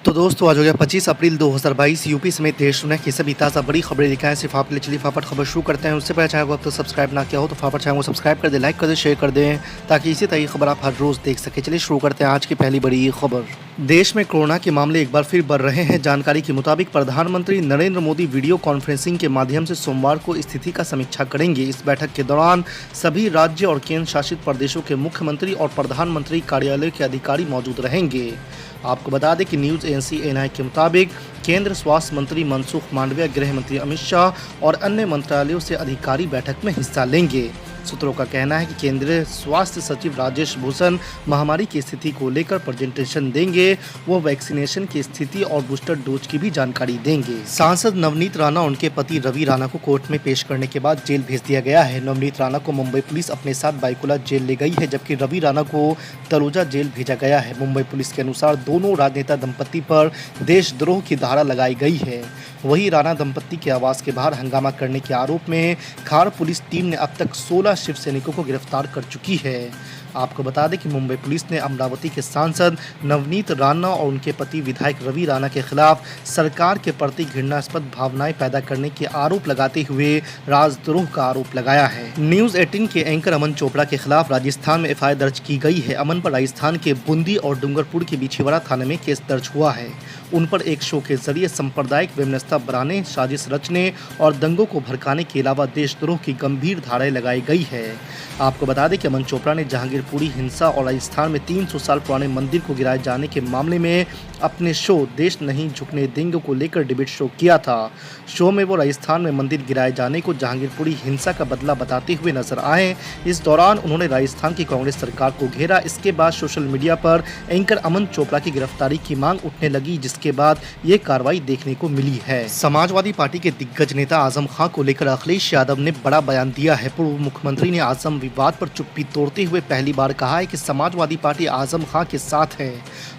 तो दोस्तों आज हो गया 25 अप्रैल 2022। यूपी समेत देश दुनिया की सभी ताज़ा बड़ी खबरें दिखाएं सिर्फ आपके लिए। चलिए फटाफट खबर शुरू करते हैं। उससे पहले चैनल को अब तक सब्सक्राइब ना किया हो तो फटाफट चैनल को सब्सक्राइब कर दें, लाइक कर दें, शेयर कर दें ताकि इसी तरह की खबर आप हर रोज़ देख सकें। चलिए शुरू करते हैं आज की पहली बड़ी खबर। देश में कोरोना के मामले एक बार फिर बढ़ रहे हैं। जानकारी के मुताबिक प्रधानमंत्री नरेंद्र मोदी वीडियो कॉन्फ्रेंसिंग के माध्यम से सोमवार को स्थिति का समीक्षा करेंगे। इस बैठक के दौरान सभी राज्य और केंद्र शासित प्रदेशों के मुख्यमंत्री और प्रधानमंत्री कार्यालय के अधिकारी मौजूद रहेंगे। आपको बता दें कि न्यूज़ एजेंसी एएनआई के मुताबिक केंद्र स्वास्थ्य मंत्री मनसुख मांडविया, गृह मंत्री अमित शाह और अन्य मंत्रालयों से अधिकारी बैठक में हिस्सा लेंगे। सूत्रों का कहना है कि केंद्रीय स्वास्थ्य सचिव राजेश भूषण महामारी की स्थिति को लेकर प्रेजेंटेशन देंगे। वो वैक्सीनेशन की स्थिति और बूस्टर डोज की भी जानकारी देंगे। सांसद नवनीत राणा और उनके पति रवि राणा को कोर्ट में पेश करने के बाद जेल भेज दिया गया है। नवनीत राणा को मुंबई पुलिस अपने साथ बाइकुला जेल ले गई है, जबकि रवि राणा को तलोजा जेल भेजा गया है। मुंबई पुलिस के अनुसार दोनों राजनेता दंपति पर देशद्रोह की धारा लगाई गई है। वही राणा दंपति के आवास के बाहर हंगामा करने के आरोप में खार पुलिस टीम ने अब तक 16 शिव सैनिकों को गिरफ्तार कर चुकी है। आपको बता दें कि मुंबई पुलिस ने अमरावती के सांसद नवनीत राणा और उनके पति विधायक रवि राणा के खिलाफ सरकार के प्रति घृणास्पद भावनाएं पैदा करने के आरोप लगाते हुए राजद्रोह का आरोप लगाया है। न्यूज़ 18 के एंकर अमन चोपड़ा के खिलाफ राजस्थान में एफआईआर दर्ज की गई है। अमन पर राजस्थान के बूंदी और डूंगरपुर के बिछीवाड़ा थाने में केस दर्ज हुआ है। उन पर एक शो के जरिए सांप्रदायिक वैमनस्यता बढ़ाने, साजिश रचने और दंगों को भड़काने के अलावा देशद्रोह की गंभीर धाराएं लगाई गई है। आपको बता दें कि अमन चोपड़ा ने जहांगीरपुरी हिंसा और राजस्थान में 300 साल पुराने मंदिर को गिराए जाने के मामले में अपने शो देश नहीं झुकने देंगे को लेकर डिबेट शो किया था। शो में वो राजस्थान में मंदिर गिराए जाने को जहांगीरपुरी हिंसा का बदला बताते हुए नजर आए। इस दौरान उन्होंने राजस्थान की कांग्रेस सरकार को घेरा। इसके बाद सोशल मीडिया पर एंकर अमन चोपड़ा की गिरफ्तारी की मांग उठने लगी, जिसके बाद ये कार्रवाई देखने को मिली है। समाजवादी पार्टी के दिग्गज नेता आजम खां को लेकर अखिलेश यादव ने बड़ा बयान दिया है। पूर्व मुख्यमंत्री ने आजम विवाद पर चुप्पी तोड़ते हुए पहली बार कहा है कि समाजवादी पार्टी आजम खां के साथ है।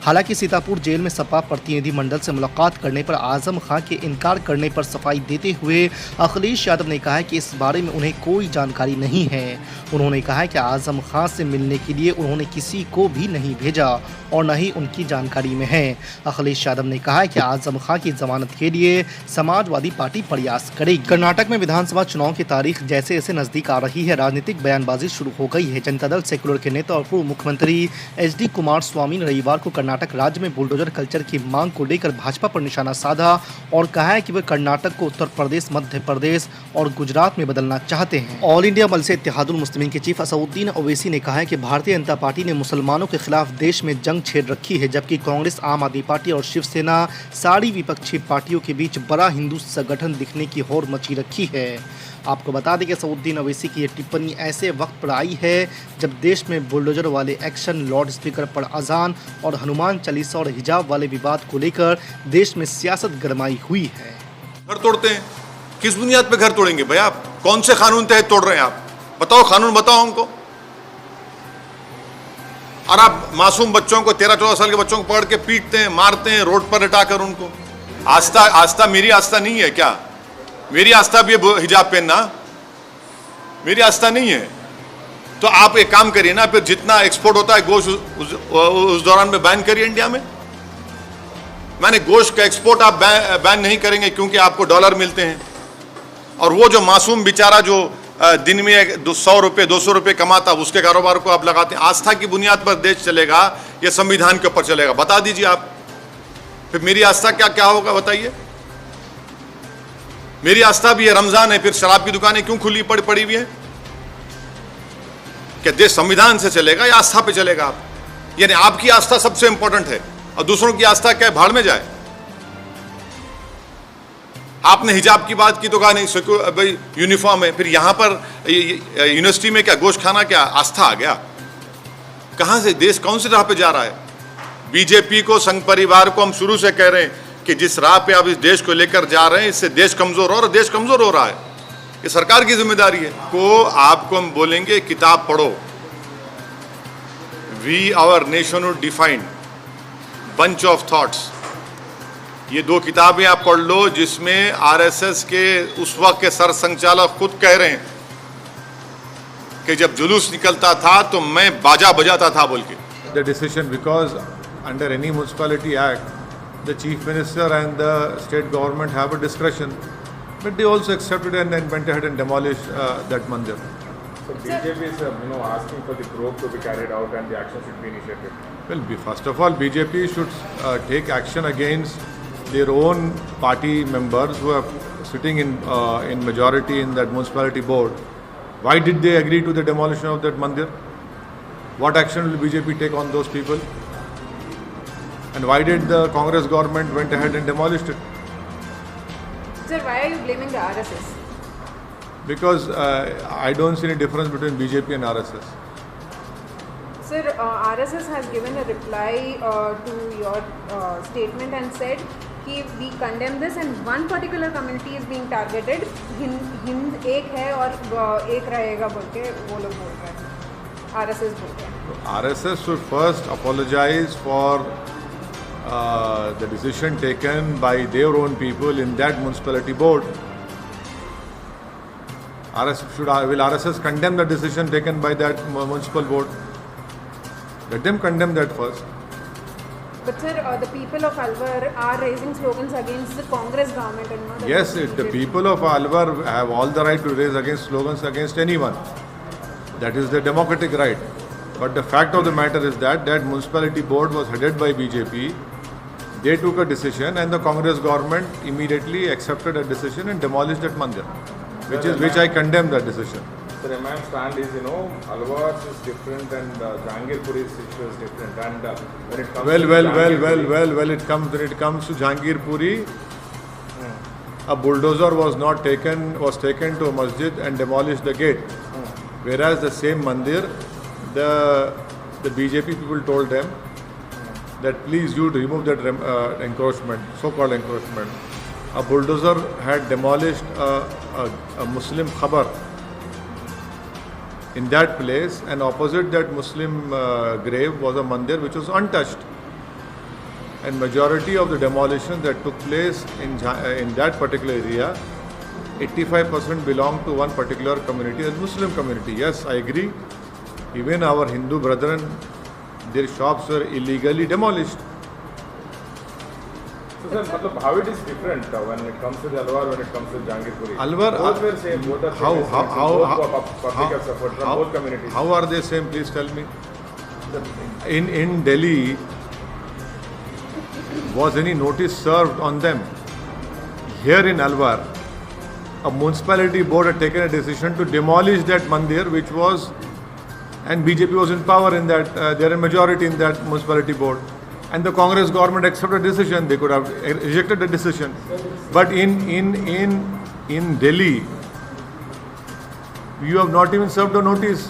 हालांकि सीतापुर जेल में सपा प्रतिनिधिमंडल से मुलाकात करने पर आजम खां के इनकार करने पर सफाई देते हुए अखिलेश यादव ने कहा है कि इस बारे में उन्हें कोई जानकारी नहीं है। उन्होंने कहा है कि आजम खां से मिलने के लिए उन्होंने किसी को भी नहीं भेजा और न ही उनकी जानकारी में है। अखिलेश यादव ने कहा है कि आजम खां की जमानत के लिए समाजवादी पार्टी प्रयास करेगी। कर्नाटक में विधानसभा चुनाव की तारीख जैसे जैसे नजदीक आ रही है, राजनीतिक बयानबाजी शुरू हो गई है। जनता दल सेक्युलर के नेता और पूर्व मुख्यमंत्री एचडी कुमारस्वामी ने रविवार को कर्नाटक राज्य में बुलडोजर कल्चर की मांग को लेकर भाजपा पर निशाना साधा और कहा है कि वे कर्नाटक को उत्तर प्रदेश, मध्य प्रदेश और गुजरात में बदलना चाहते हैं। ऑल इंडिया मजलिस इत्तेहादुल मुस्लिमीन के चीफ असदुद्दीन ओवैसी ने कहा है कि भारतीय जनता पार्टी ने मुसलमानों के खिलाफ देश में जंग छेड़ रखी है, जबकि कांग्रेस, आम आदमी पार्टी और शिवसेना सारी विपक्षी पार्टियों के बीच बड़ा हिंदू संगठन दिखने की होड़ मची रखी है। आपको बता दें कि असदुद्दीन ओवैसी की ये टिप्पणी ऐसे वक्त पर आई है जब देश में बुलडोजर वाले एक्शन, लाउड स्पीकर पर अजान और हनुमान चालीसा और हिजाब वाले विवाद को लेकर देश में सियासत गरमाई हुई है। घर तोड़ते हैं, किस बुनियाद पे घर तोड़ेंगे भाई? आप कौन से कानून तहत तोड़ रहे हैं? आप बताओ, कानून बताओ हमको। और आप मासूम बच्चों को, 13-14 साल के बच्चों को पकड़ के पीटते हैं, मारते हैं, रोड पर लटाकर उनको। आस्था मेरी आस्था नहीं है क्या? मेरी आस्था भी है हिजाब पहनना, मेरी आस्था नहीं है। तो आप एक काम करिए ना, फिर जितना एक्सपोर्ट होता है गोश्त उस दौरान में बैन करिए इंडिया में। मैंने गोश्त का एक्सपोर्ट आप बैन नहीं करेंगे क्योंकि आपको डॉलर मिलते हैं। और वो जो मासूम बेचारा जो दिन में 100 रुपये 200 रुपये कमाता, उसके कारोबार को आप लगाते हैं। आस्था की बुनियाद पर देश चलेगा या संविधान के ऊपर चलेगा? बता दीजिए आप। फिर मेरी आस्था क्या क्या होगा बताइए? मेरी आस्था भी है रमजान है, फिर शराब की दुकानें क्यों खुली पड़ी हुई है? क्या देश संविधान से चलेगा या आस्था पे चलेगा? आप यानी आपकी आस्था सबसे इंपॉर्टेंट है और दूसरों की आस्था क्या भाड़ में जाए? आपने हिजाब की बात की तो कहा नहीं भाई यूनिफॉर्म है, फिर यहां पर यूनिवर्सिटी में क्या गोश्त खाना क्या आस्था आ गया? कहां से देश कौन सी राह पे जा रहा है? बीजेपी को, संघ परिवार को हम शुरू से कह रहे हैं कि जिस राह पे आप इस देश को लेकर जा रहे हैं इससे देश कमजोर हो रहा है। देश कमजोर हो रहा है, ये सरकार की जिम्मेदारी है। को आपको हम बोलेंगे किताब पढ़ो, we our nationhood defined, bunch of thoughts. ये 2 किताबें आप पढ़ लो जिसमें आरएसएस के उस वक्त के सर संचालक खुद कह रहे हैं कि जब जुलूस निकलता था तो मैं बाजा बजाता था बोल के। The decision, because under any municipality act the chief minister and the state government have a discretion, but they also accepted and then went ahead and demolished that mandir. So BJP is asking for the probe to be carried out and the action should be initiated. Well, first of all, BJP should take action against their own party members who are sitting in majority in that municipality board. Why did they agree to the demolition of that mandir? What action will BJP take on those people? And why did the Congress government went ahead and demolished it? Sir, why are you blaming the RSS? Because I don't see any difference between BJP and RSS. Sir, RSS has given a reply to your statement and said कि we condemn this and one particular community is being targeted. Hind एक है और एक रहेगा बोल के वो लोग बोल रहे हैं, RSS बोल रहे हैं. RSS should first apologize for the decision taken by their own people in that municipality board. Will RSS condemn the decision taken by that municipal board? Let them condemn that first. But sir, the people of Alwar are raising slogans against the Congress government and not Yes, against the BJP. people of Alwar have all the right to raise against slogans against anyone. That is their democratic right. But the fact of the matter is that that municipality board was headed by BJP. They took a decision and the Congress government immediately accepted a decision and demolished that mandir, which I condemn that decision. The MIM stand is, Alwar is different and Jahangirpuri's issue is different. And when it comes to Jahangirpuri- When it comes to Jahangirpuri, a bulldozer was taken to a masjid and demolished the gate. Whereas the same mandir, the BJP people told them that please you remove that encroachment, so-called encroachment. A bulldozer had demolished a Muslim khabar in that place, and opposite that Muslim grave was a mandir which was untouched. And majority of the demolition that took place in that particular area, 85% belonged to one particular community, the Muslim community. Yes, I agree. Even our Hindu brethren, their shops were illegally demolished. So sir, how it is different when it comes to the Alwar, when it comes to Jahangirpuri? Alwar, both were same, both are how- same. how- Both public have suffered from both communities. How are they same? Please tell me. In Delhi, was any notice served on them? Here in Alwar, a municipality board had taken a decision to demolish that mandir, which was, and BJP was in power in that, they are in majority in that municipality board. And the Congress government accepted the decision. They could have rejected the decision. But in Delhi, you have not even served a notice.